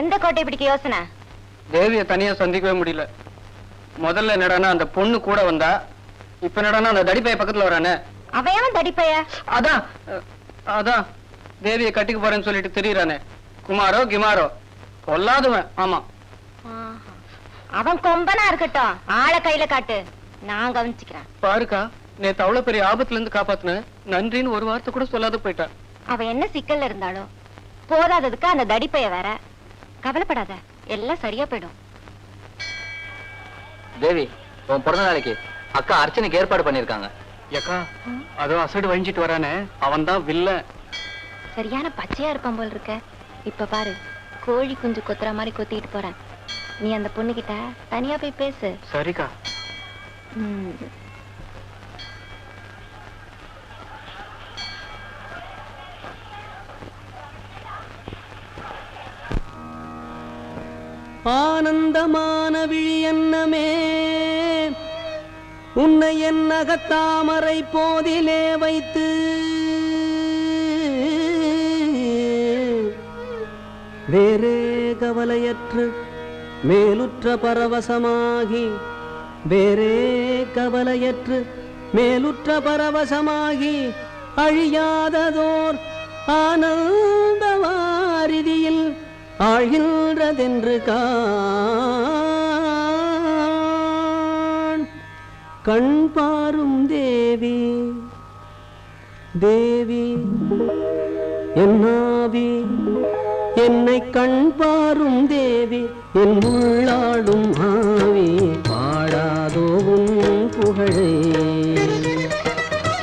எந்த கோட்டை பிடிக்க யோசனை? தேவிய தனியா சந்திக்கவே முடியல. முதல்ல என்னடானா அந்த பொண்ணு கூட வந்தா, இப்ப என்னடானா அந்த தடிப்பைய பக்கத்துல வரானே. அவன் தடிப்பைய? அதான் அதான் தேவிய கட்டிக்க போறேன்னு சொல்லிட்டு தெரியுறானே. குமாரோ கிமாரோ கொல்லாதுவன். ஆமா, அவன் கொம்பனா இருக்கட்டும், ஆளை கையில காட்டு, நான் கவனிச்சுக்கிறேன். பாருக்கா, நேத்து அவ்வளவு பெரிய ஆபத்துல இருந்து காப்பாத்துன, நன்றின்னு ஒரு வார்த்தை கூட சொல்லாத போயிட்டா. அவ என்ன சிக்கல்ல இருந்தாலும் போதாததுக்கு அந்த தடிப்பைய வேற. கவலைப்படாத, எல்லாம் சரியா போயிடும். தேவி, உன் பிறந்த நாளைக்கு அக்கா அர்ச்சனைக்கு ஏற்பாடு பண்ணிருக்காங்க. ஏக்கா, அதோ அசடு வழிஞ்சிட்டு வரானே, அவன் தான் வில்ல. சரியான பச்சையா இருப்பான் போல் இருக்க. இப்ப பாரு, கோழி குஞ்சு கொத்துற மாதிரி கொத்திட்டு போறேன். நீ அந்த பொண்ணுகிட்ட தனியா போய் பேசு. சரிக்கா. ஆனந்தமான விழி என்னமே, உன்னை என் அகத்தாமரை போதிலே வைத்து வேறே கவலையற்று மேலுற்ற பரவசமாகி, வேறே கவலையற்று மேலுற்ற பரவசமாகி அழியாததோர் ஆனந்த வாரிதியில் ஆழ்கின்றதென்று கண் பாரும் தேவி. தேவி என்னாவி என்னை கண் பாரும் தேவி, என் உள்ளாடும் ஆவி பாடாதோ உன் புகழே.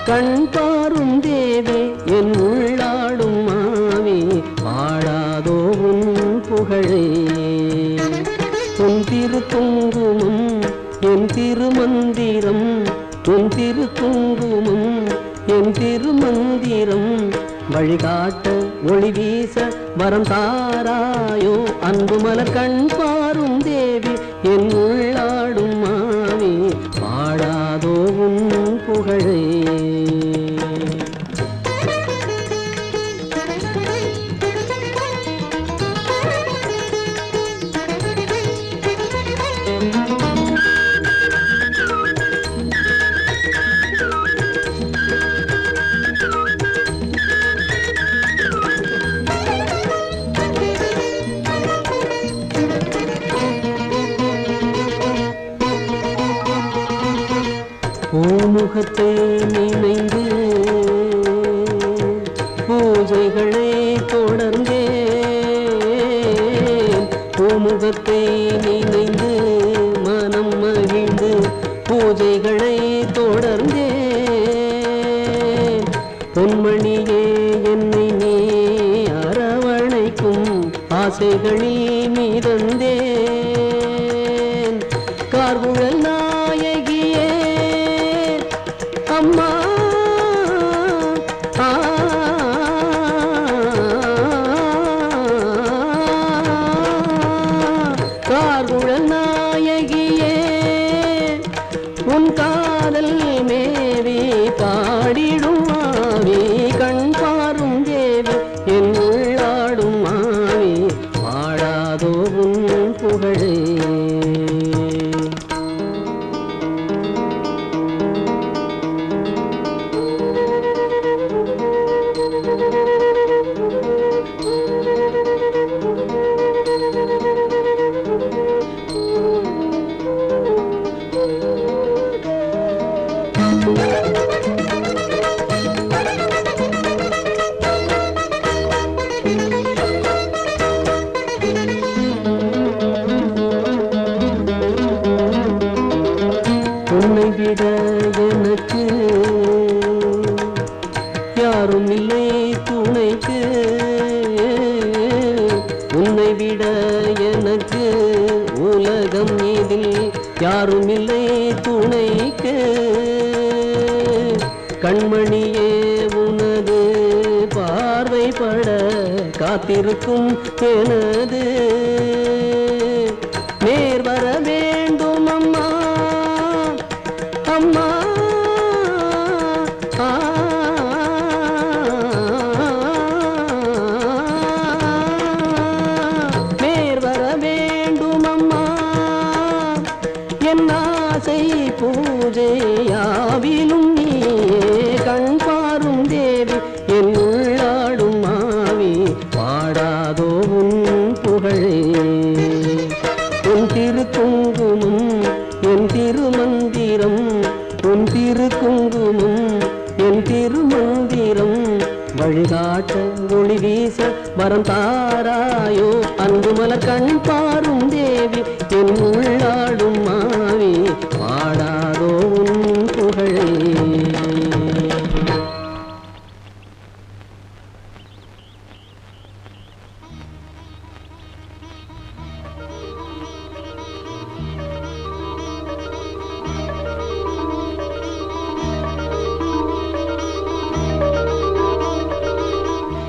கண் பாரும் தேவி, என் உள்ளாடும் ஆவி பாடாதோ உன் புகழே. உன் திருக்குங்குமம் என் திருமந்திரம், உன் திருக்குங்குமம் என் திருமந்திரம், வழிகாட்ட ஒளி வீச வரம் தாராயோ அன்பு மலர். கண் பாரும் தேவி, என் உள்ளாடும் மாவி பாடாதோ உன் புகழே. பூமுகத்தை நினைந்து பூஜைகளை தொடர்ந்தேன். பூமுகத்தை நினைந்து மனம் மகிழ்ந்து பூஜைகளை தொடர்ந்தேன். பொன்மணியே என்னை நீ அரவணைக்கும் ஆசைகளில் மீதந்தேன். கார்குழல் நாயகியே அம்மா, கார்குழல் நாயகியே உன் காதல் மேவி பாடிடும் ஆவி. கண் பாரும் தேவி, என் உள்ளாடும் ஆவி பாடாதோ உன் புகழே. உன்னை விட எனக்கு யாரும் இல்லை துணைக்கு, உன்னை விட எனக்கு உலகம் இதில் யாரும் இல்லை துணைக்கு. கண்மணியே உனது பார்வைப்பட காத்திருக்கும் எனது நேர் வர வேண்டும் அம்மா. அம்மா நேர் கனவிலும் நீயே கண் பாரும் தேவி என் உள்ளாடும் மாவி பாடாதோ உன் புகழே உன் திருக்குங்குமம் என் திருமந்திரம் உன் திருக்குங்குமம் என் திருமந்திரம் வழிகாட்ட ஒளி வீச வரம் தாராயோ அன்பு மலர் கண் பாரும் தேவி என் உள்ளாடும் மாவி பாடாதோ உன் புகழே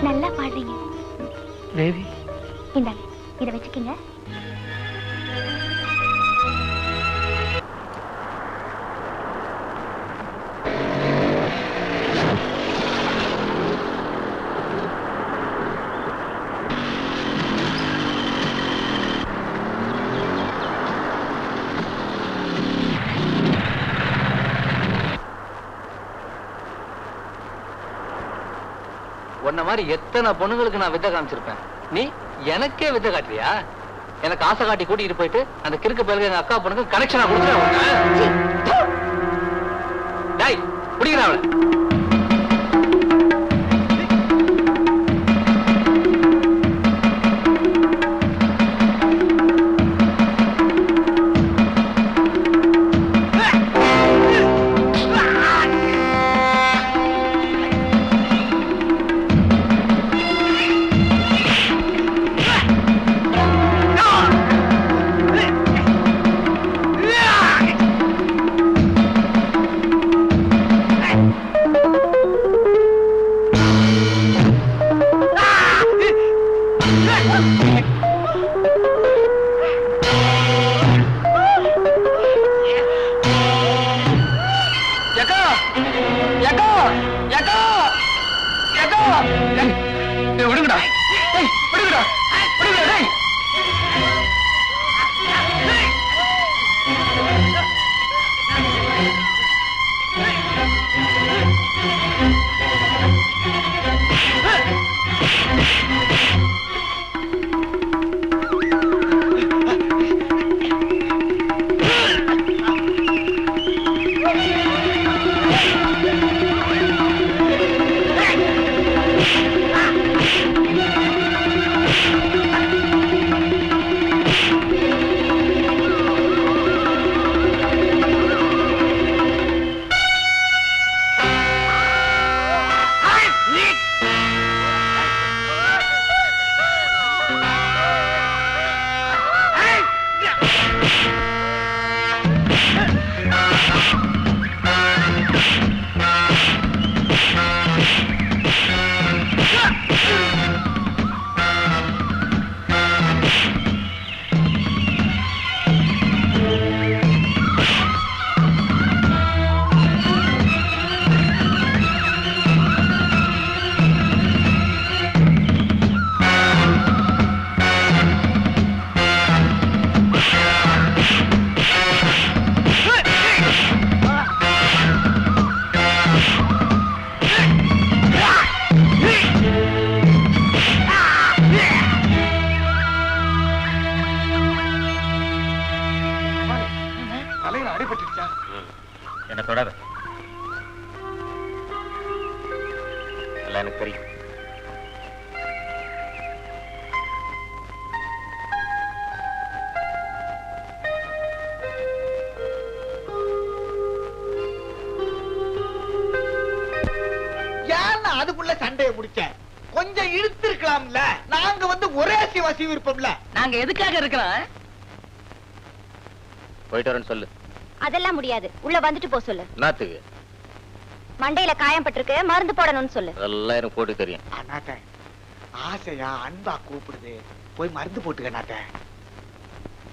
நல்லா பாடுறீங்க தேவி இந்தாங்க இதை வச்சுக்கீங்க. உன்ன மாதிரி எத்தனை பொண்ணுங்களுக்கு நான் வித்தை காமிச்சிருப்பேன். நீ எனக்கே வித்தை காட்டுறியா? எனக்கு ஆசை காட்டி கூட்டிட்டு போயிட்டு அந்த கிறுக்கு பிறகு எங்க அக்கா பொண்ணுக்கு கனெக்ஷனா கொடுத்துறேன். பிடிக்கிறேன் அவளை. விடுங்கடா விடுங்கடா விடுங்கடா. என்ன தொடாத. எல்லாம் எனக்கு தெரியும். அதுக்குள்ள சண்டையை முடிச்சேன். கொஞ்சம் இழுத்து இருக்கலாம்ல. நாங்க வந்து ஒரே சிவாசி இருப்போம்ல. நாங்க எதுக்காக இருக்கிறோம்? போயிட்டு வரேன்னு சொல்லு. அதெல்லாம் முடியாது. உள்ள வந்துட்டு போ சொல்லு. நாத்துக்கு மண்டையில காயம் பட்டிருக்கு, மருந்து போடணும்னு சொல்லு. அதெல்லாம் எனக்கு போட்டு தெரியும். அண்ணாத்த ஆசையா அன்பா கூப்பிடுது, போய் மருந்து போட்டுக்க நாத்த.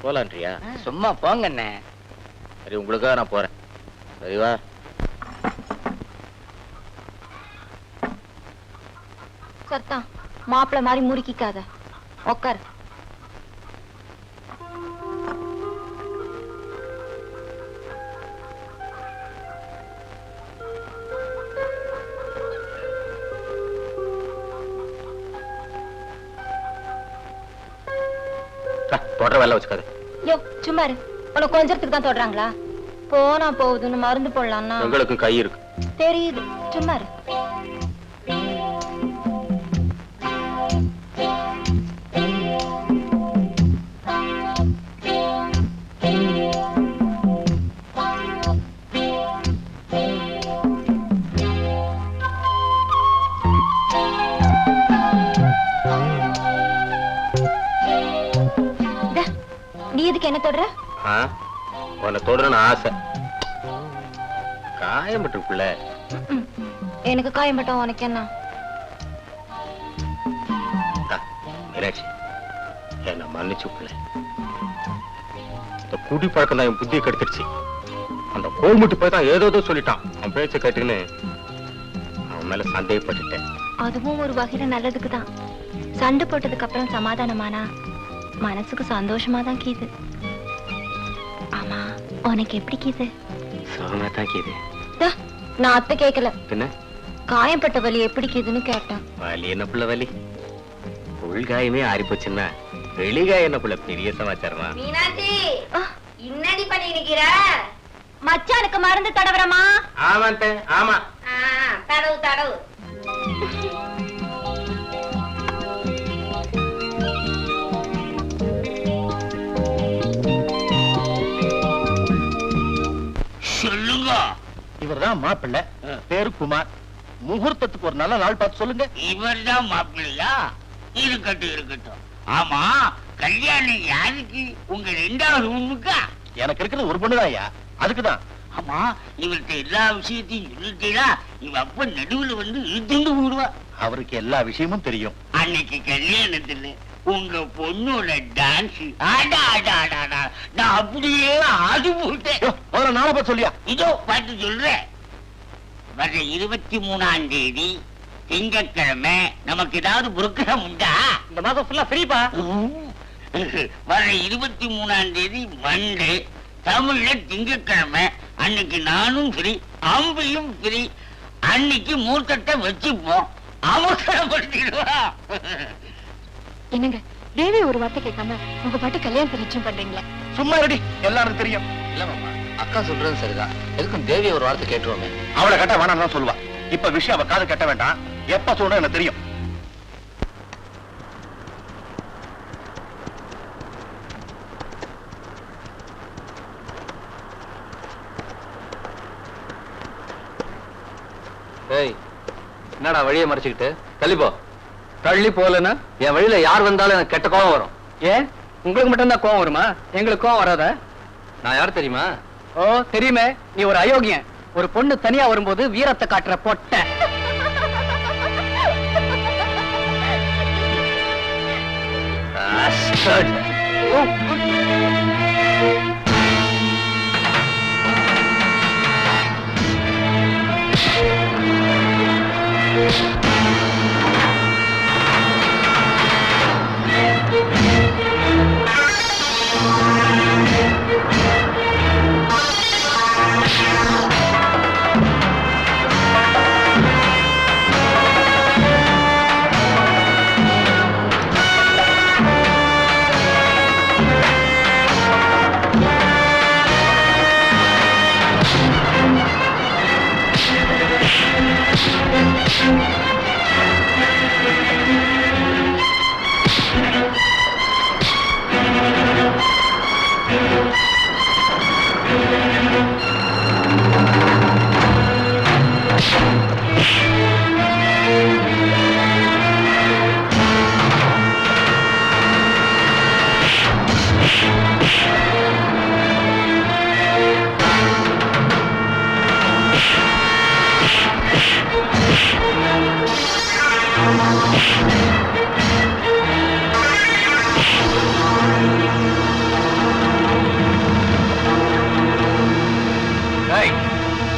போலான்றியா? சும்மா போங்க அண்ணே. சரி, உங்களுக்காக நான் போறேன். சரிவா? சத்தம் மாப்பிள்ள மாதிரி முறுக்கிக்காத. உக்கார். தொடர வேலை வச்சுக்காது. யோ சும்மா இரு. உனக்கு கொஞ்சத்துக்கு தான் தொடுறாங்களா? போனா போகுதுன்னு மருந்து போடலாம்னா எங்களுக்கு கை இருக்கு. தெரியுது, சும்மா இரு. நீ இதுக்கு என்ன தொடுற? உன்னை தொடரன்னு ஆசை. காயம்பட்டுக்குள்ள எனக்கு காயம்பட்டோம், உனக்கு என்ன? மீனாட்சி, என்ன மன்னிச்சுக்குள்ள. இந்த குடி பழக்கம் தான் என் புத்தியை கெடுத்துருச்சு. அந்த கோல்முட்டி போய் தான் ஏதோ சொல்லிட்டான். அவன் பேச்ச கேட்டுன்னு அவன் மேல சந்தேகப்பட்டுட்டேன். அதுவும் ஒரு வகையில நல்லதுக்கு தான். சண்டை போட்டதுக்கு அப்புறம் சமாதானமானா மனசுக்கு சந்தோஷமா தான் கீது. ஆமா, உனக்கு எப்படி கீது? சுகமா தான் கீது. நான் அத்தை கேட்கல, என்ன காயம்பட்ட வலி எப்படி கீதுன்னு கேட்டேன். வலி என்ன புள்ள வலி? உள்காயமே ஆறி போச்சுன்னா வெளிகாய என்ன புள்ள பெரிய சமாச்சாரமா? மீனாட்சி, என்னடி பண்ணி நிக்கிற? மச்சானுக்கு மருந்து தடவரமா? ஆமாண்டே, ஆமா. தடவு தடவு. சொல்லுங்க. இவர்தான் மாப்பிள்ளை, பேரு குமார். முகூர்த்தத்துக்கு ஒரு நல்ல நாள் பார்த்து சொல்லுங்க. இவர்தான் மாப்பிள்ளையா? இருக்கட்டும் இருக்கட்டும். ஆமா, கல்யாணம் யாருக்கு? உங்க 2வது பொண்ணுக்கா? எனக்கு இருக்கிறது ஒரு பொண்ணுதான் ஐயா, அதுக்குதான். ஆமா, இவர்கிட்ட எல்லா விஷயத்தையும் சொல்லிட்டீங்களா? இவ அப்ப நடுவுல வந்து இழுத்துண்டு போடுவா. அவருக்கு எல்லா விஷயமும் தெரியும். அன்னைக்கு கல்யாணத்துல உங்க பொண்ணோட டான்ஸ் நான் அப்படியே ஆடி போட்டேன். முதல்ல நாளை பார்த்து சொல்லியா? இதோ பார்த்து சொல்றேன். வர 23ஆம் தேதி திங்கட்கிழமை நமக்கு ஏதாவது புரோகிராம் உண்டா? இந்த மாசம் ஃபுல்லா ஃப்ரீப்பா. வர 23ஆம் தேதி மண்டே, தமிழ்ல திங்கட்கிழமை. அன்னைக்கு நானும் ஃப்ரீ, அம்பையும் ஃப்ரீ. அன்னைக்கு மூர்த்தத்தை வச்சுப்போம். அவசரப்படுத்திடுவா. என்னங்க, தேவி ஒரு வார்த்தை கேட்காம உங்க பாட்டு கல்யாணத்தை நிச்சயம் பண்றீங்களா? சும்மா ரெடி, எல்லாரும் தெரியும். இல்ல மாமா, அக்கா சொல்றது சரிதான். எதுக்கும் தேவி ஒரு வார்த்தை கேட்டுருவோமே. அவளை கட்ட வேணாம் தான் சொல்லுவா. இப்ப விஷயம் அவ காது கட்ட வேண்டாம். எப்ப சொல்ற எனக்கு தெரியும். ஏய், என்னடா வழியை மறைச்சுக்கிட்டு தள்ளிப்போ. தள்ளி போலன்னா என் வழியில யார் வந்தாலும் எனக்கு கெட்ட கோவம் வரும். ஏன் உங்களுக்கு மட்டும் தான் கோவம் வருமா? எங்களுக்கு கோவம் வராதா? நான் யார் தெரியுமா? ஓ தெரியுமே, நீ ஒரு அயோக்கியன். ஒரு பொண்ணு தனியா வரும்போது வீரத்தை காட்டுற பொட்டை.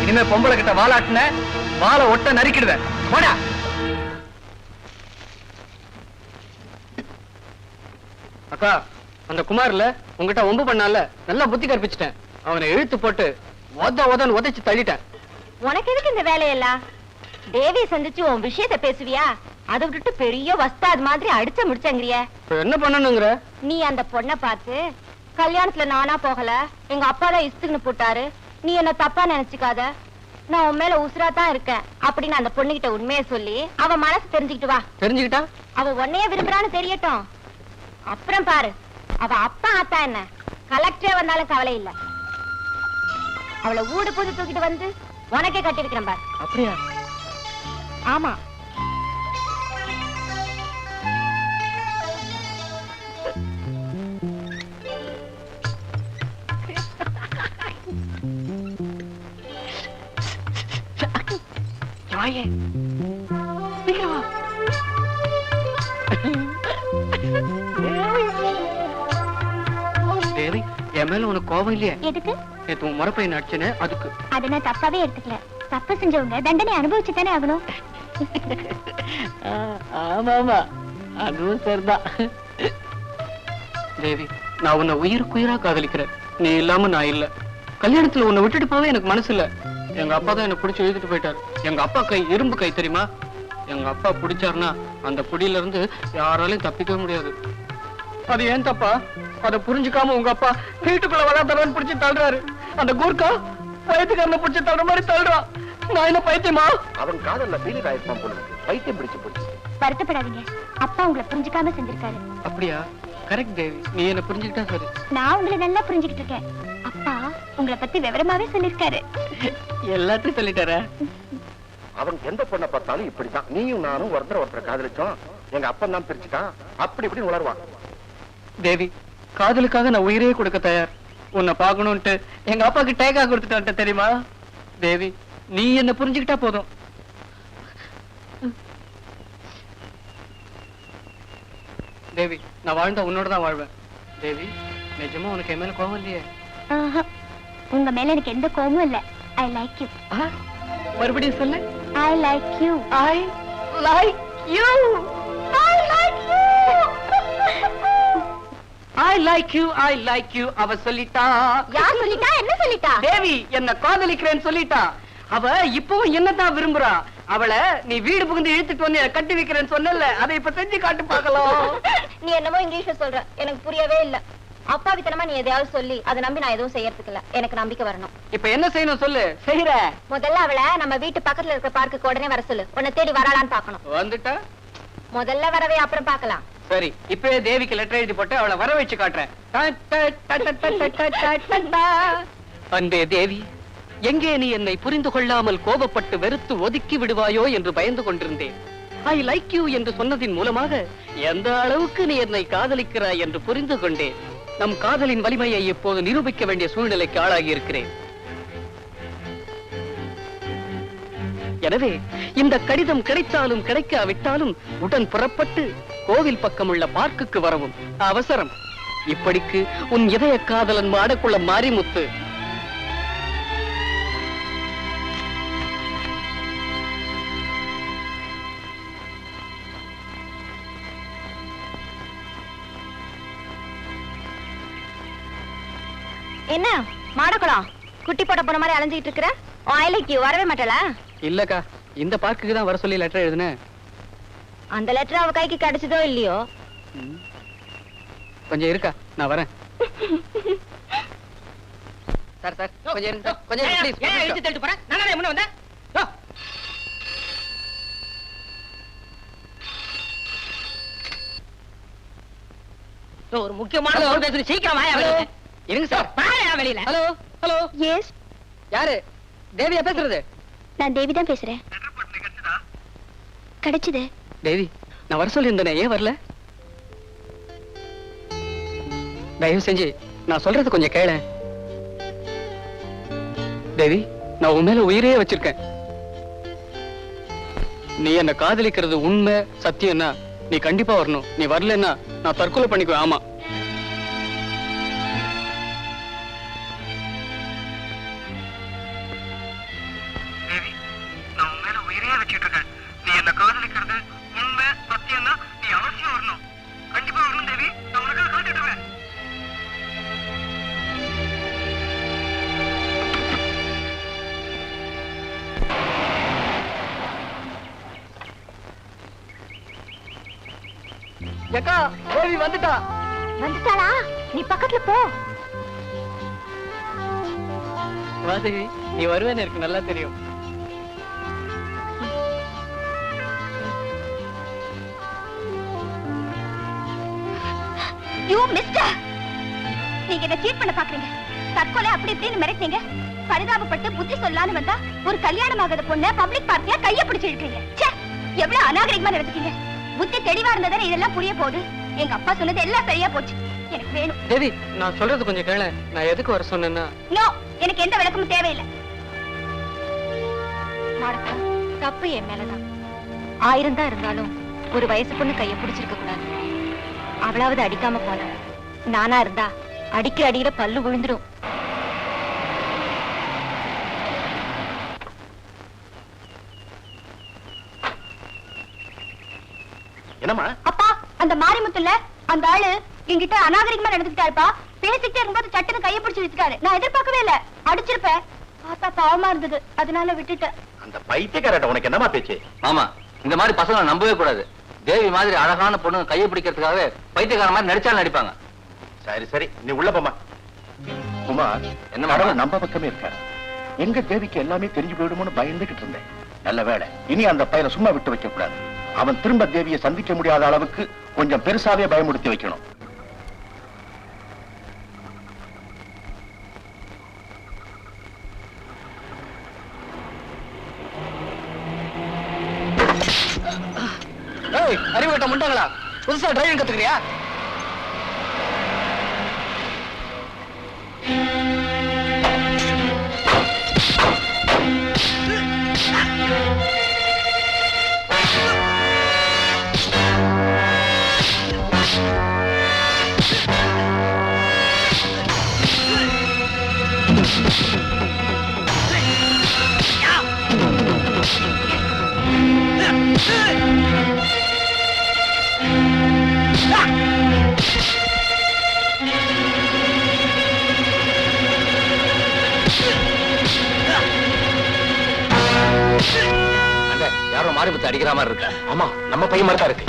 இனிமே பொம்பளை கிட்ட வாலாட்டின வாழை ஒட்ட நறுக்கிடுவேன். போடா. அக்கா, அந்த குமார்ல உங்ககிட்ட ஒம்பு பண்ணால நல்லா புத்தி கற்பிச்சிட்டேன். அவனை இழுத்து போட்டு உதன்னு உதைச்சு தள்ளிட்டேன். உனக்கு எதுக்கு இந்த வேலையெல்லாம்? தேவியை சந்திச்சு உன் விஷயத்தை பேசுவியா? அதை விட்டுட்டு பெரிய வஸ்தாது மாதிரி அடிச்ச முடிச்சங்கிறிய. இப்ப என்ன பண்ணணுங்கிற? நீ அந்த பொண்ணை பார்த்து கல்யாணத்துல நானா போகல, எங்க அப்பா தான் இஸ்துக்குன்னு போட்டாரு, நீ என்ன தப்பா நினைச்சுக்காத, நான் உன் மேல உசுரா தான் இருக்கேன் அப்படின்னு அந்த பொண்ணுகிட்ட உண்மையை சொல்லி அவ மனசு தெரிஞ்சுக்கிட்டு வா. தெரிஞ்சுக்கிட்டா அவ உன்னையே விரும்புறான்னு தெரியட்டும், அப்புறம் பாரு அவ அப்பா ஆத்தா என்ன கலெக்டரே வந்தாலும் கவலை இல்ல. அவளை ஊடு பூது தூக்கிட்டு வந்து உனக்கே கட்டி இருக்கிறேன் பாரு. அப்படியா? ஆமா. வாயே சீக்கிரம் வா. தேவி, என் மேல உனக்கு கோபம் இல்லையே? எதுக்கு? நேத்து உன் முறப்பையன் அடிச்சனே அதுக்கு. அதை நான் தப்பாவே எடுத்துக்கல. தப்பு செஞ்சவங்க தண்டனை அனுபவிச்சு தானே ஆகணும். ஆமா ஆமா, அதுவும் சரிதான். தேவி, நான் உன்னை உயிருக்குயிரா காதலிக்கிறேன். நீ இல்லாம நான் இல்ல. கல்யாணத்துல உன்னை விட்டுட்டு போவே எனக்கு மனசு இல்ல. எங்க அப்பா தான் என்ன பிடிச்சு இழுத்துட்டு போயிட்டாரு. எங்க அப்பா கை இரும்பு கை தெரியுமா? எங்க அப்பா பிடிச்சாருன்னா அந்த புடியில இருந்து யாராலையும் தப்பிக்கவே முடியாது. அது ஏன் தப்பா? அதை புரிஞ்சுக்காம உங்க அப்பா வீட்டுக்குள்ள வராதவன் பிடிச்சு தள்ளுறாரு. அந்த கூர்க்கா பைத்தியக்காரனை பிடிச்சு தள்ளுற மாதிரி தள்ளுறான். நான் என்ன பைத்தியமா? அவன் காதல்ல ஃபீலிங் ஆயிருப்பான் போல இருக்கு. பைத்தியம் பிடிச்சு போச்சு. வருத்தப்படாதீங்க, அப்பா உங்களை புரிஞ்சுக்காம செஞ்சிருக்காரு. அப்படியா? கரெக்ட் தேவி, நீ என்ன புரிஞ்சுக்கிட்டா சரி. நான் உங்களை நல்லா புரிஞ்சுக்கிட்டு இருக்கேன். அப்பா உங்களை பத்தி விவரமாவே சொல்லிருக்காரு. எல்லாத்தையும் சொல்லிட்டார. அவன் எந்த பொண்ணை பார்த்தாலும் இப்படித்தான். நீயும் நானும் ஒருத்தரை காதலிச்சோம், எங்க அப்பன் தான் பிரிச்சுட்டான், அப்படி இப்படி உணர்வான். தேவி, காதலுக்காக நான் உயிரே கொடுக்க தயார். உன்னை பார்க்கணும்ட்டு எங்க அப்பாக்கு டேக்கா கொடுத்துட்டான்ட்ட தெரியுமா? தேவி, நீ என்ன புரிஞ்சுக்கிட்டா போதும். தேவி, நான் வாழ்ந்தா உன்னோட தான் வாழ்வேன். தேவி, நிஜமா உனக்கு என் மேல கோவம் இல்லையே? உங்க மேல எனக்கு எந்த கோபமும் இல்ல. I like you. மறுபடியும் சொல்லு. I like you. I like you. I like you. I like you. I like you. அவ சொல்லிட்டா. யார் சொல்லிட்டா? என்ன சொல்லிட்டா? தேவி என்ன காதலிக்கிறேன்னு சொல்லிட்டா. அவ இப்பவும் என்னதான் விரும்புறா. அவளை நீ வீடு புகுந்து இழுத்துட்டு வந்து கட்டி வைக்கிறேன்னு சொன்னல, அதை இப்ப செஞ்சு காட்டு பார்க்கலாம். நீ என்னமோ இங்கிலீஷ்ல சொல்ற, எனக்கு புரியவே இல்ல. அப்பாவித்தனமா நீ எதையாவது சொல்லி அதை நம்பி நான் எதுவும் செய்யறதுக்கு இல்ல. எனக்கு நம்பிக்கை வரணும். இப்ப என்ன செய்யணும் சொல்லு. செய்யற. முதல்ல அவளை நம்ம வீட்டு பக்கத்துல இருக்கிற பார்க்குக்கு உடனே வர சொல்லு. உன்னை தேடி வராளான்னு பாக்கணும். வந்துட்டா முதல்ல வரவே, அப்புறம் பாக்கலாம். சரி, இப்பவே தேவிக்கு லெட்டர் எழுதி போட்டு அவளை வர வச்சு காட்டுறேன். அன்பே தேவி, எங்கே நீ என்னை புரிந்து கொள்ளாமல் கோபப்பட்டு வெறுத்து ஒதுக்கி விடுவாயோ என்று பயந்து கொண்டிருந்தேன். ஐ லைக் யூ என்று சொன்னதின் மூலமாக எந்த அளவுக்கு நீ என்னை காதலிக்கிறாய் என்று புரிந்து கொண்டேன். நம் காதலின் வலிமையை இப்போது நிரூபிக்க வேண்டிய சூழ்நிலைக்கு ஆளாகி இருக்கிறேன். எனவே இந்த கடிதம் கிடைத்தாலும் கிடைக்காவிட்டாலும் உடன் புறப்பட்டு கோவில் பக்கம் உள்ள பார்க்குக்கு வரவும் அவசரம். இப்படிக்கு உன் இதய காதலன் மாடக்குள்ள மாரிமுத்து. என்ன மாடக்குளம் குட்டி போட்ட போன மாதிரி அலைஞ்சிட்டு இருக்கிற? ஐ லைக் யூ வரவே மாட்டல? இல்லக்கா, இந்த பார்க்குக்கு தான் வர சொல்லி லெட்டர் எழுதுனேன். அந்த லெட்டர் அவ கைக்கு கிடைச்சதோ இல்லையோ? கொஞ்சம் இருக்கா, நான் வரேன். சார் சார் கொஞ்சம் இருங்க, கொஞ்சம் இருங்க, please. ஏன் இழுத்து தள்ளிட்டு போற? நானே முன்ன வந்தேன். யோ. யோ, ஒரு முக்கியமான ஒரு பேசுற, சீக்கிரம் வாயா வெளியில. இருங்க சார். வாயா வெளியில. Hello hello. எஸ், யாரு? தேவியா பேசுறது? நான் தேவி தான் பேசுறேன். கிடைச்சது. தேவி, நான் வர சொல்லியிருந்தேனே, ஏன் வரல? தயவு செஞ்சு நான் சொல்றது கொஞ்சம் கேள. தேவி, நான் உன் மேல உயிரே வச்சிருக்கேன். நீ என்ன காதலிக்கிறது உண்மை சத்தியம்னா நீ கண்டிப்பா வரணும். நீ வரலன்னா நான் தற்கொலை பண்ணிக்குவேன். ஆமா. தேவி, நான் உன் மேல உயிரே வச்சிட்டு இருக்கேன். நீ என்ன காதலிக்கிறது உண்மை சத்தியம்னா நீ அவசியம் வரணும். கண்டிப்பா வரணும் தேவி. நான் உனக்காக காத்துட்டுவேன். ஏக்கா தேவி வந்துட்டா. வந்துட்டாளா? நீ பக்கத்துல போ. வாதேவி, நீ வருவேன்னு எனக்கு நல்லா தெரியும். யூ மிஸ்டர், நீங்க என்ன சீட் பண்ண பாக்குறீங்க. தற்கொலை அப்படி இப்படின்னு மிரட்டீங்க. பரிதாபப்பட்டு புத்தி சொல்லலான்னு வந்தா ஒரு கல்யாணம் ஆகாத பொண்ண பப்ளிக் பார்ட்டியா கைய பிடிச்சு இழுக்கிறீங்க. ச்சே, எவ்வளவு அநாகரிகமா நடந்துக்கீங்க. புத்தி தெளிவா இருந்ததானே இதெல்லாம் புரிய போகுது. எங்க அப்பா சொன்னது எல்லாம் சரியா போச்சு. எனக்கு வேணும். தேவி, நான் சொல்றது கொஞ்சம் கேள. நான் எதுக்கு வர சொன்னேன்னா, நோ, எனக்கு எந்த விளக்கமும் தேவையில்லை. மாடக்கா, தப்பு என் மேலதான். 1000 தான் இருந்தாலும் ஒரு வயசு பொண்ணு கைய பிடிச்சிருக்க கூடாது. அவளாவது அடிக்காம போன. நானா இருந்தா அடிக்கிற அடியில பல்லு விழுந்துடும். என்னம்மா? அப்பா, அந்த மாரிமுத்துல அந்த ஆளு என்கிட்ட அநாகரிகமா நடந்துக்கிட்டாருப்பா. பேசிக்கிட்டே இருக்கும்போது சட்டுன்னு கைய பிடிச்சு வச்சுட்டாரு. நான் எதிர்பார்க்கவே இல்ல. அடிச்சிருப்பேன். பார்த்தா பாவமா இருந்தது, அதனால விட்டுட்டேன். அந்த பைத்தியக்காரட்ட உனக்கு என்னமா பேச்சு? மாமா, இந்த மாதிரி பசங்களை நம்பவே கூடாது. தேவி மாதிரி அழகான பொண்ணு கையை பிடிக்கிறதுக்காக பைத்தியக்கார மாதிரி நடிச்சாலும் நடிப்பாங்க. சரி சரி, நீ உள்ள போமா. குமார், என்ன கடவுள் நம்ம பக்கமே இருக்காரு. எங்க தேவிக்கு எல்லாமே தெரிஞ்சு போயிடுமோன்னு பயந்துகிட்டு இருந்தேன். நல்ல வேளை. இனி அந்த பையனை சும்மா விட்டு வைக்க கூடாது. அவன் திரும்ப தேவியை சந்திக்க முடியாத அளவுக்கு கொஞ்சம் பெருசாவே பயமுறுத்தி வைக்கணும். அறிவு கட்ட முட்டாங்களா? புதுசா டிரைவிங் கத்துக்கிறியா? யாரோ மாரிமுத்து அடிக்கிற மாதிரி இருக்கு. ஆமா, நம்ம பையன் மாதிரி தான் இருக்கு.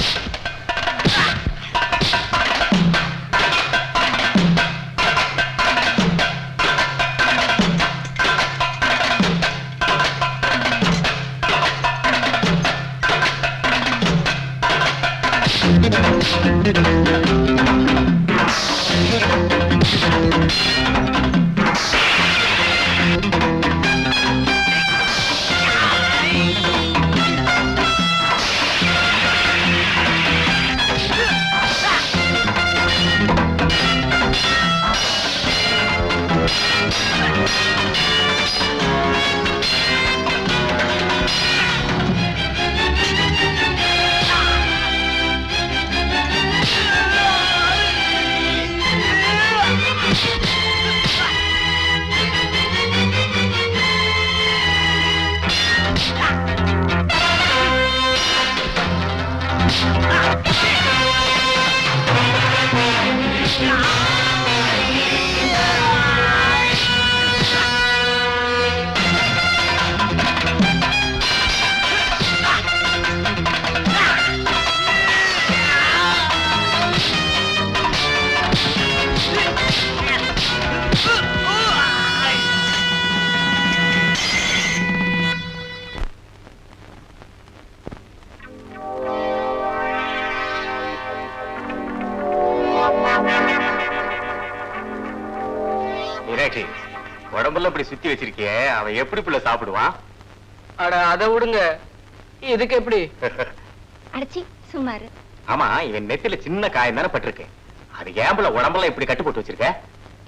உடம்புல இப்படி சுத்தி வச்சிருக்கியே, அவன் எப்படி புள்ள சாப்பிடுவான்? அட அதை விடுங்க, இதுக்கு எப்படி? அடிச்சி சும்மாரு. ஆமா, இவன் நெத்தில சின்ன காயம் தானே பட்டிருக்கு. அது ஏம்புல உடம்புல இப்படி கட்டு போட்டு வச்சிருக்க?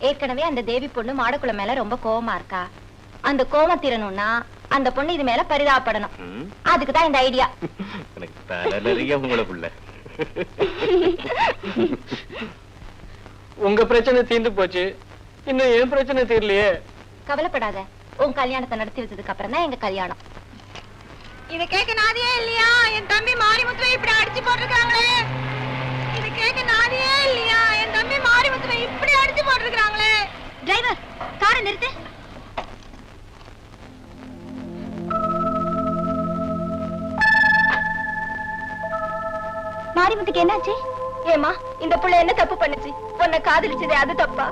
ஏற்கனவே அந்த தேவி பொண்ணு மாடக்குள்ள மேல ரொம்ப கோவமா இருக்கா. அந்த கோவம் தீரணும்னா அந்த பொண்ணு இது மேல பரிதாபப்படணும். அதுக்குதான் இந்த ஐடியா. எனக்கு தலை நிறைய உங்களை புள்ள. உங்க பிரச்சனை தீர்ந்து போச்சு, இன்னும் என் பிரச்சனை தீரலையே. கவலைப்படாத, உன் கல்யாணத்தை நடத்தி வச்சதுக்கு அப்புறம் தான் எங்க கல்யாணம். இத கேட்க நாதியே இல்லையா? என் தம்பி மாரிமுத்துவை இப்படி அடிச்சு போட்டிருக்காங்களே. இத கேட்க நாதியே இல்லையா? என் தம்பி மாரிமுத்துவை இப்படி அடிச்சு போட்டிருக்காங்களே. டிரைவர், காரை நிறுத்து. மாரிமுத்துக்கு என்னாச்சு? ஏமா இந்த புள்ள என்ன தப்பு பண்ணுச்சு? உன்னை காதலிச்சது அது தப்பா?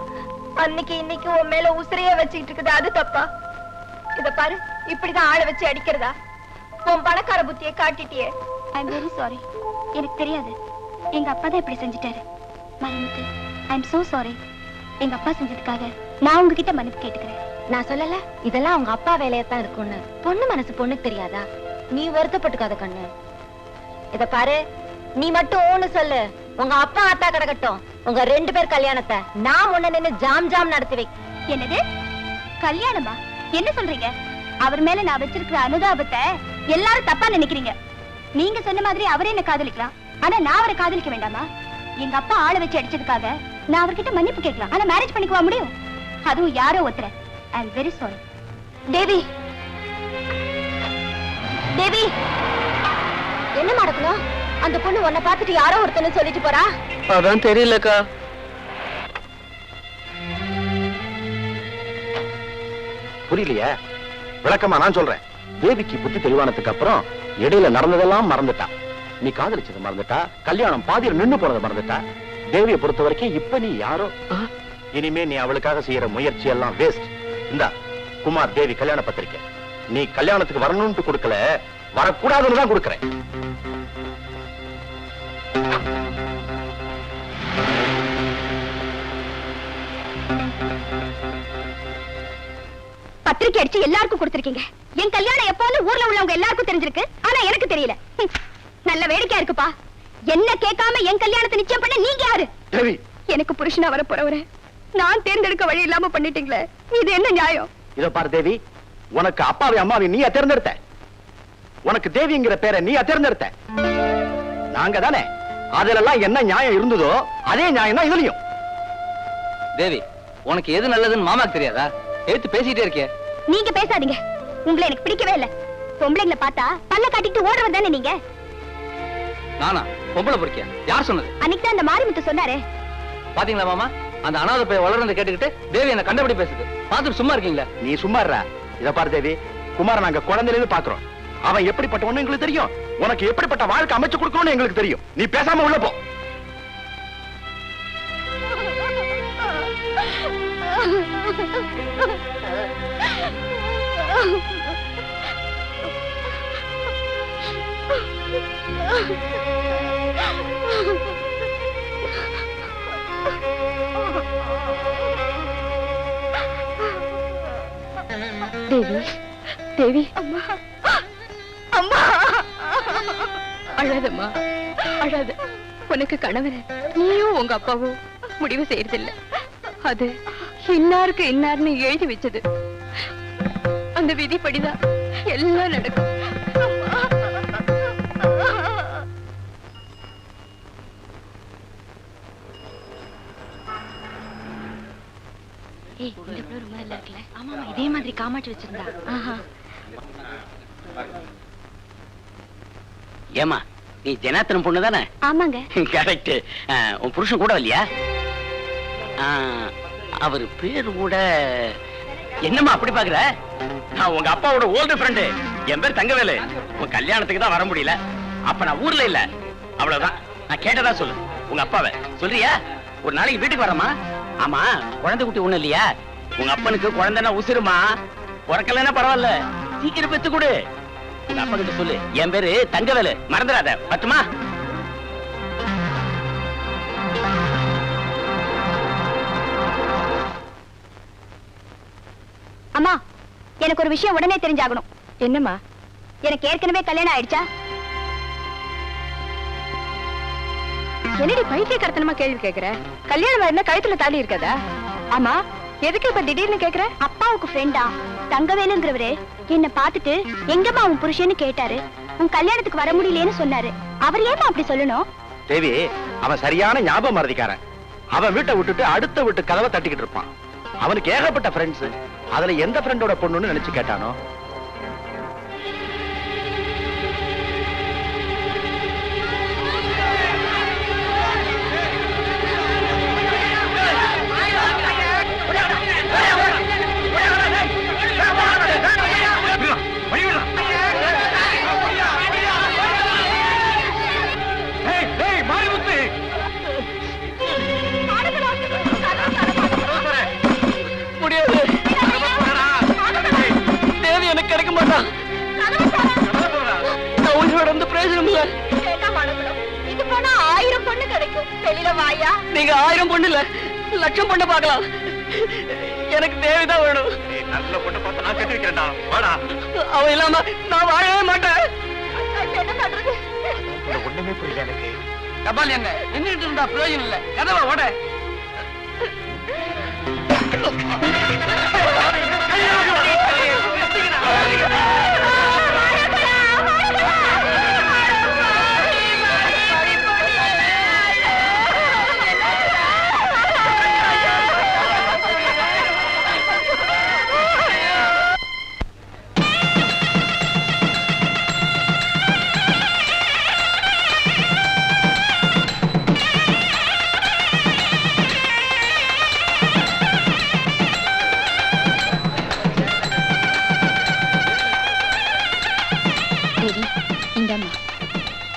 அன்னைக்கு இன்னைக்கு உன் மேல உசிரையே வச்சுக்கிட்டு இருக்குது அது தப்பா? இத பாரு, இப்படிதான் ஆளை வச்சு அடிக்கிறதா? உன் பணக்கார புத்தியை காட்டிட்டியே. I am very sorry. எனக்கு தெரியாது. எங்க அப்பா தான் இப்படி செஞ்சுட்டாரு. மன்னிச்சு. I am so sorry. எங்க அப்பா செஞ்சதுக்காக நான் உங்ககிட்ட மன்னிப்பு கேட்டுக்கிறேன். நான் சொல்லல இதெல்லாம் உங்க அப்பா வேலையத்தான் இருக்கும்னு. பொண்ணு மனசு பொண்ணுக்கு தெரியாதா? நீ வருத்தப்பட்டுக்காத கண்ணு. இத பாரு, நீ மட்டும் ஊன்னு சொல்லு, உங்க அப்பா அத்தா கிடக்கட்டும், உங்க 2 பேர் கல்யாணத்தை நான் முன்ன நின்னு ஜாம் ஜாம் நடத்தி வை. என்னது கல்யாணமா? என்ன சொல்றீங்க? அவர் மேல நான் வச்சிருக்கிற அனுதாபத்தை எல்லாரும் தப்பா நினைக்கிறீங்க. நீங்க சொன்ன மாதிரி அவரே என்ன காதலிக்கலாம், ஆனா நான் அவரை காதலிக்க வேண்டாமா? எங்க அப்பா ஆளை வச்சு அடிச்சதுக்காக நான் அவர்கிட்ட மன்னிப்பு கேட்கலாம், ஆனா மேரேஜ் பண்ணிக்குவா முடியும்? அதுவும் யாரோ ஒருத்தர. I am very sorry. Devi, Devi, என்ன நடக்கணும்? அந்த பொண்ணு உன்னை பார்த்துட்டு யாரோ ஒருத்தன்னு சொல்லிட்டு போறா. அதான் தெரியலக்கா. புரியலையா? விளக்கமா நான் சொல்றேன். தேவிக்கு புத்தி தெளிவானதுக்கு அப்புறம் இடையில நடந்ததெல்லாம் மறந்துட்டா. நீ காதலிச்சது மறந்துட்டா, கல்யாணம் பாதியில் நின்னு போனதை மறந்துட்டா. தேவியை பொறுத்த வரைக்கும் இப்ப நீ யாரோ. இனிமே நீ அவளுக்காக செய்யற முயற்சி எல்லாம் வேஸ்ட். இந்தா குமார் தேவி கல்யாண பத்திரிக்கை. நீ கல்யாணத்துக்கு வரணும்னு கொடுக்கல, வரக்கூடாதுன்னு தான் கொடுக்கறேன். பத்திரிக்கை அடிச்சு எல்லாருக்கும் கொடுத்திருக்கீங்க. என் கல்யாணம் எப்போது ஊர்ல உள்ளவங்க எல்லாருக்கும் தெரிஞ்சிருக்கு, ஆனா எனக்கு தெரியல. நல்ல வேடிக்கையா இருக்குப்பா. என்ன கேட்காம என் கல்யாணத்தை நிச்சயம் பண்ண நீங்க யாரு? தேவி, எனக்கு புருஷனா வர போறவரை நான் தேர்ந்தெடுக்க வழி இல்லாம பண்ணிட்டீங்களே, இது என்ன நியாயம்? இதோ பாரு தேவி, உனக்கு அப்பாவை அம்மாவை நீயா தேர்ந்தெடுத்த. உனக்கு தேவிங்கிற பேரை நீயா தேர்ந்தெடுத்த. நாங்க தானே. அதுல என்ன நியாயம் இருந்ததோ அதே நியாயம் தான் இதுலயும். தேவி, உனக்கு எது நல்லதுன்னு மாமாக்கு தெரியாதா? எடுத்து பேசிட்டே இருக்கிய. நீங்க பேசாதீங்க. உங்களை எனக்கு பிடிக்கவே இல்ல. பொம்பளைங்களை பார்த்தா பல்ல காட்டிட்டு ஓடுறது தானே நீங்க. நானா பொம்பளை பொறுக்கியா? யார் சொன்னது? அன்னைக்கு தான் அந்த மாரிமுத்து சொன்னாரே. பாத்தீங்களா மாமா, அந்த அனாதை போய் வளர்ந்து கேட்டுக்கிட்டு தேவி என்ன கண்டபடி பேசுது. பாத்துட்டு சும்மா இருக்கீங்களா? நீ சும்மா இருடா. இத பாரு தேவி, குமார நாங்க குழந்தையில இருந்து பாக்குறோம். அவன் எப்படிப்பட்டவன்னு எங்களுக்கு தெரியும். உனக்கு எப்படிப்பட்ட வாழ்க்கை அமைச்சு கொடுக்கணும்னு எங்களுக்கு தெரியும். நீ பேசாம உள்ள போ. தேவி, தேவி, அம்மா, அம்மா, அழாதம்மா, அழாத. உனக்கு கணவர் நீயும் உங்க அப்பாவும் முடிவு செய்யறதில்ல. அது இன்னாருக்கு இன்னார்னு எழுதி வச்சது. அந்த விதிப்படிதான் எல்லாம் நடக்கும். இந்த புள்ள ரொம்ப நல்லா இருக்குல்ல? ஆமா, இதே மாதிரி காமாட்சி வச்சிருந்தா. ஏமா, நீ ஜனார்த்தனம் பொண்ணு தானே? ஆமாங்க. கரெக்ட். உன் புருஷன் கூட இல்லையா? அவர் பேரு கூட என்னம்மா அப்படி பாக்குற? நான் உங்க அப்பாவோட ஓல்டு ஃப்ரெண்டு. என் பேர் தங்கவேலு. உன் கல்யாணத்துக்கு தான் வர முடியல. அப்ப நான் ஊர்ல இல்ல, அவ்வளவுதான். நான் கேட்டதா சொல்லு. உங்க அப்பாவை சொல்றியா? ஒரு நாளைக்கு வீட்டுக்கு வரமா? ஆமா, குழந்தை குட்டி ஒண்ணு இல்லையா? உங்க அப்பனுக்கு குழந்தைன்னா உசுருமா. பிறக்கலன்னா பரவாயில்ல, சீக்கிரம் பெத்து கொடு. உங்க அப்பா கிட்ட சொல்லு, என் பேரு தங்கவேலு, மறந்துடாத. பட்டுமா? அம்மா, எனக்கு ஒரு விஷயம் உடனே தெரிஞ்சாகணும். என்னம்மா? எனக்கு ஏற்கனவே கல்யாணம் ஆயிடுச்சா? என்னடி பைத்தியக்காரத்தனமா கேள்வி கேக்குற? கல்யாணம் என்ன கழுத்துல தாலி இருக்காதா? ஆமா, எதுக்கு இப்ப திடீர்னு கேக்குற? அப்பாவுக்கு ஃப்ரெண்டா தங்கவேலுங்கிறவரு என்ன பார்த்துட்டு எங்கம்மா உன் புருஷன்னு கேட்டாரு. உன் கல்யாணத்துக்கு வர முடியலன்னு சொன்னாரு. அவர் ஏமா அப்படி சொல்லணும்? தேவி, அவன் சரியான ஞாபகம் மறதிக்காரன். அவன் வீட்டை விட்டுட்டு அடுத்த வீட்டு கதவை தட்டிக்கிட்டு இருப்பான். அவனுக்கு ஏகப்பட்ட ஃப்ரெண்ட்ஸ். அதுல எந்த ஃப்ரெண்டோட பொண்ணுன்னு நினைச்சு கேட்டானோ. வெளியில வாயா. நீங்க 1000 பொண்ணு இல்ல, லட்சம் பொண்ணு பார்க்கலாம். எனக்கு தேவைதான் வேணும். நல்ல பொண்ணு பார்த்து நான் கட்டி வைக்கிறேன்டா. வாடா. அவ இல்லாம நான் வாழவே மாட்டேன். என்ன பண்றது? ஒண்ணுமே புரியல எனக்கு. கபால் என்ன நின்றுட்டு இருந்தா பிரயோஜனம் இல்ல. கதவை ஓட.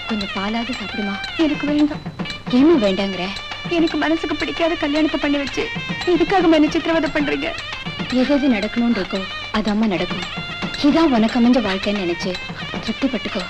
கொஞ்சம் பாலாவது சாப்பிடுமா. எனக்கு வேண்டாம். ஏமா வேண்டாங்கிற? எனக்கு மனசுக்கு பிடிக்காத கல்யாணத்தை பண்ணி வச்சு இதுக்காக என்ன சித்திரவதை பண்றீங்க? எது நடக்கணும்னு இருக்கோ அது அம்மா நடக்கும். இதான் உனக்கு அமைஞ்ச வாழ்க்கைன்னு நினைச்சு திருப்தி பட்டுக்கோ.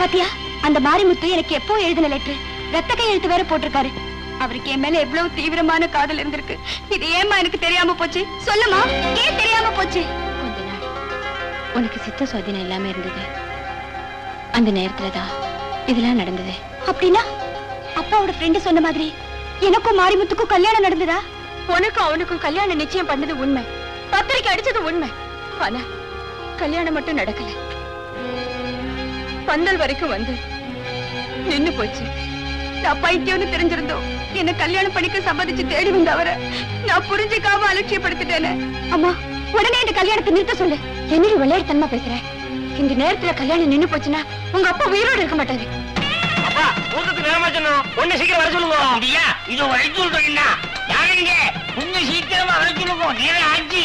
பாத்தியா, அந்த மாரிமுத்து எனக்கு எப்போ எழுதின லெட்டர், ரத்த கையெழுத்து வேற போட்டிருக்காரு. அவருக்கு என் மேல எவ்வளவு தீவிரமான காதல் இருந்திருக்கு. இது ஏமா எனக்கு தெரியாம போச்சு? சொல்லுமா, ஏன் தெரியாம போச்சு? கொஞ்ச நாள் உனக்கு சித்த சுவாதீனம் இல்லாம இருந்தது. அந்த நேரத்துலதான் இதெல்லாம் நடந்தது. அப்படின்னா அப்பாவோட ஃப்ரெண்டு சொன்ன மாதிரி எனக்கும் மாரிமுத்துக்கும் கல்யாணம் நடந்ததா? உனக்கும் அவனுக்கும் கல்யாணம் நிச்சயம் பண்ணது உண்மை, பத்திரிக்கை அடிச்சது உண்மை. ஆனா கல்யாணம் மட்டும் நடக்கல. பந்தல் வரைக்கும் வந்து நின்னு போச்சு. நான் பைத்தியம்னு தெரிஞ்சிருந்தோம் என்ன கல்யாணம் பண்ணிக்க சம்மதிச்சு தேடி வந்த அவரை நான் புரிஞ்சுக்காம அலட்சியப்படுத்திட்டேனே. அம்மா, உடனே இந்த கல்யாணத்தை நிறுத்த சொல்லு. என்னடி விளையாட்டுத்தனமா பேசுற? இந்த நேரத்துல கல்யாணம் நின்னு போச்சுன்னா உங்க அப்பா உயிரோடு இருக்க மாட்டாரு. அப்பா, ஊருக்கு நேரமா சொன்னோம். ஒண்ணு சீக்கிரம் வர சொல்லுங்க. அப்படியா? இது வர சொல்றீங்க. யாருங்க? ஒண்ணு சீக்கிரமா வர சொல்லுங்க. நேரம் ஆச்சு.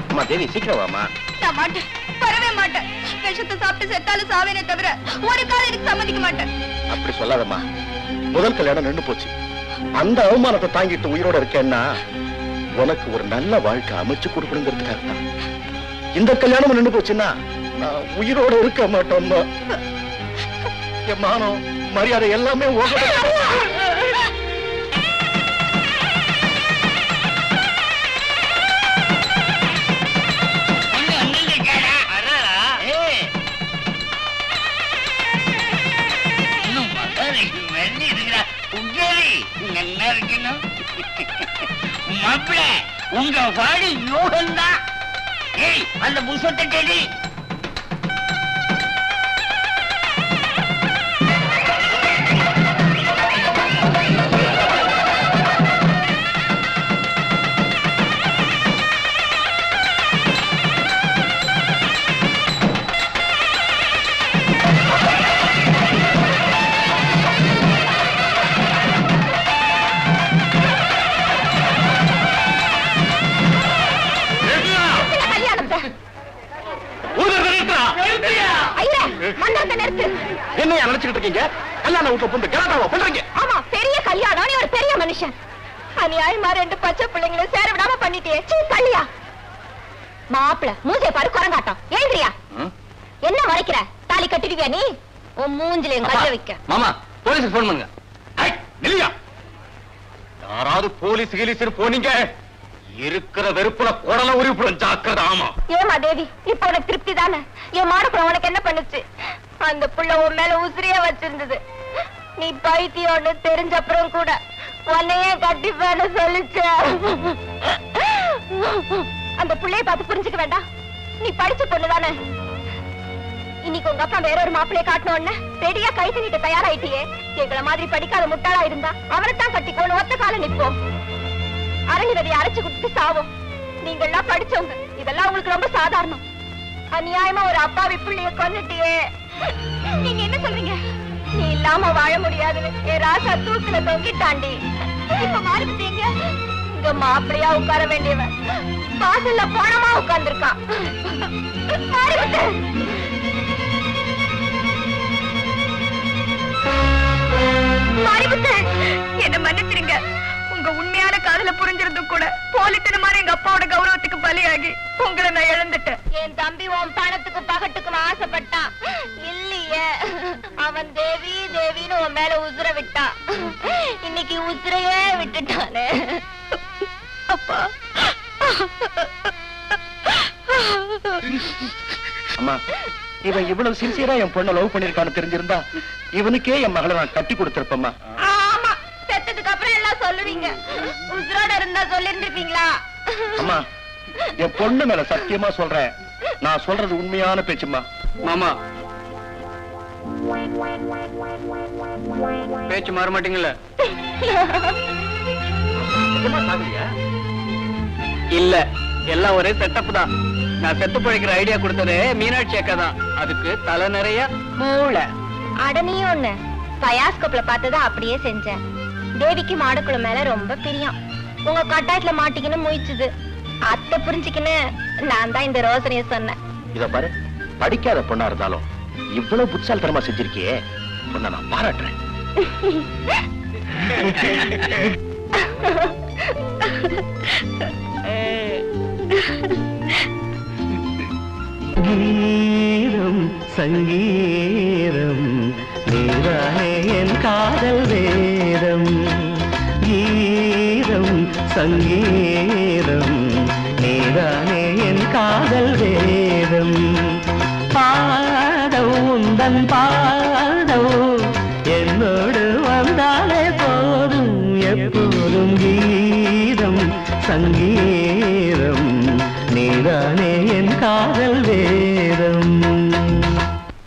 அம்மா தேவி, சீக்கிரம் வாமா. நான் மாட்டேன், வரவே மாட்டேன். விஷத்தை சாப்பிட்டு செத்தாலும் சாவேனே தவிர ஒரு காலம் எனக்கு சம்மதிக்க மாட்டேன். அப்படி சொல்லாதம்மா. முதல் கல்யாணம் நின்னு போச்சு. அந்த அவமானத்தை தாங்கிட்டு உயிரோட இருக்கேன்னா உனக்கு ஒரு நல்ல வாழ்க்கை அமைச்சு கொடுக்கணுங்கிறதுக்காக தான். இந்த கல்யாணம் நின்னு போச்சுன்னா நான் உயிரோட இருக்க மாட்டோம்மா. என் மானம் மரியாதை எல்லாமே மாப்பிள்ள, உங்க வாடி யோகம் தான். ஏய், அந்த புஷத்தை தேடி என்ன நினைச்சுக்கிட்டு இருக்கீங்க? கல்யாண வீட்டுல பொண்ணு கலாட்டாவா பண்றீங்க? ஆமா, பெரிய கல்யாணம். நீ ஒரு பெரிய மனுஷன். அநியாயமா 2 பச்சை பிள்ளைங்களை சேர விடாம பண்ணிட்டே. கல்யா மாப்பிள மூஞ்சை பாரு, குரங்காட்டம். எழுந்திரியா. என்ன மறைக்கிற? தாலி கட்டிடுவியா நீ? உன் மூஞ்சில என் கைய வைக்க. மாமா, போலீஸுக்கு போன் பண்ணுங்க. யாராவது போலீஸ் கீலீஸ் போனீங்க இருக்கிற வெறுப்புல குடல உரிப்புடன் ஜாக்கிரதை. ஆமா. ஏமா தேவி, இப்ப உனக்கு திருப்தி தானே? என் மாடக்குளம் உனக்கு என்ன பண்ணுச்சு? அந்த புள்ள உன் மேல உசிரியா வச்சிருந்தது. நீ பைத்தியம்னு தெரிஞ்ச அப்புறம் கூட உன்னையே கட்டிப்பேன்னு சொல்லிச்ச. அந்த புள்ளைய பார்த்து புரிஞ்சுக்க வேண்டாம். நீ படிச்ச பொண்ணுதானே? இன்னைக்கு உங்க அப்பா வேற ஒரு மாப்பிளைய காட்டணும்னு ரெடியா கை தண்ணிட்டு தயாராயிட்டியே. எங்களை மாதிரி படிக்காத முட்டாளா இருந்தா அவரைத்தான் கட்டிக்கோன்னு ஒத்த கால நிப்போம். அரளி விதையை அரைச்சு கொடுத்து சாவோம். நீங்க எல்லாம் படிச்சவங்க, இதெல்லாம் உங்களுக்கு ரொம்ப சாதாரணம். அநியாயமா ஒரு அப்பாவி பிள்ளைய கொன்னுட்டியே. நீங்க என்ன சொல்றீங்க? நீ இல்லாம வாழ முடியாதுன்னு என் ராசா தூக்குல தொங்கிட்டாண்டி. இப்ப மாறிட்டீங்க. இங்க மாப்பிளையா உட்கார வேண்டியவன் வாசல்ல போனமா உட்கார்ந்துருக்கான். என்ன மன்னிச்சிருங்க. உங்க உண்மையான காதல புரிஞ்சிருந்தும் கூட போலித்தனமான எங்க அப்பாவோட கௌரவத்துக்கு பலியாகி உங்களை நான் இழந்துட்டேன். என் தம்பி உன் பணத்துக்கு பகட்டுக்கும் ஆசைப்பட்டான் இல்லையே. அவன் தேவி தேவின்னு உன் மேல உசுர விட்டான். இன்னைக்கு உசுரையே விட்டுட்டானே. அப்பா அம்மா, இவன் இவ்வளவு சின்சியரா என் பொண்ணை லவ் பண்ணிருக்கான்னு தெரிஞ்சிருந்தா இவனுக்கே என் மகளை நான் கட்டி கொடுத்திருப்பேம்மா. ஆமா, செத்ததுக்கு அப்புறம் எல்லாம் சொல்லுவீங்க. உசுரோட இருந்தா சொல்லிருந்திருப்பீங்களா? அம்மா, என் பொண்ணு மேல சத்தியமா சொல்றேன், நான் சொல்றது உண்மையான பேச்சுமா. மாமா, பேச்சு மாற மாட்டீங்கல்ல? இல்ல, எல்லாம் ஒரே செட்டப் தான். நான் செத்து பழைக்கிற ஐடியா கொடுத்தது மீனாட்சி அக்கா தான். அதுக்கு தலை நிறைய மூளை. அடனியும் ஒண்ணு பயாஸ்கோப்ல பார்த்ததா அப்படியே செஞ்சேன். தேவிக்கு மாடுக்குள்ள மேல ரொம்ப பிரியம். உங்க கட்டாயத்துல மாட்டிக்கின்னு முயச்சுது. அத்தை புரிஞ்சுக்கின்னு நான் தான் இந்த ரோசனைய சொன்னேன். இத பாரு, படிக்காத பொண்ணா இருந்தாலும் இவ்வளவு புத்திசாலித்தனமா செஞ்சிருக்கியே, உன்னை நான் பாராட்டுறேன். கீதம் சங்கீதம் நீதானே என் காதல் வேதம். கீதம் சங்கீதம் நீதானே என் காதல் வேதம். பாடவு உந்தன் பாடவு என்னோடு வந்தாலே போதும் எப்போதும். கீதம் சங்கீதம் நீதானே என் காதல் வேதம்.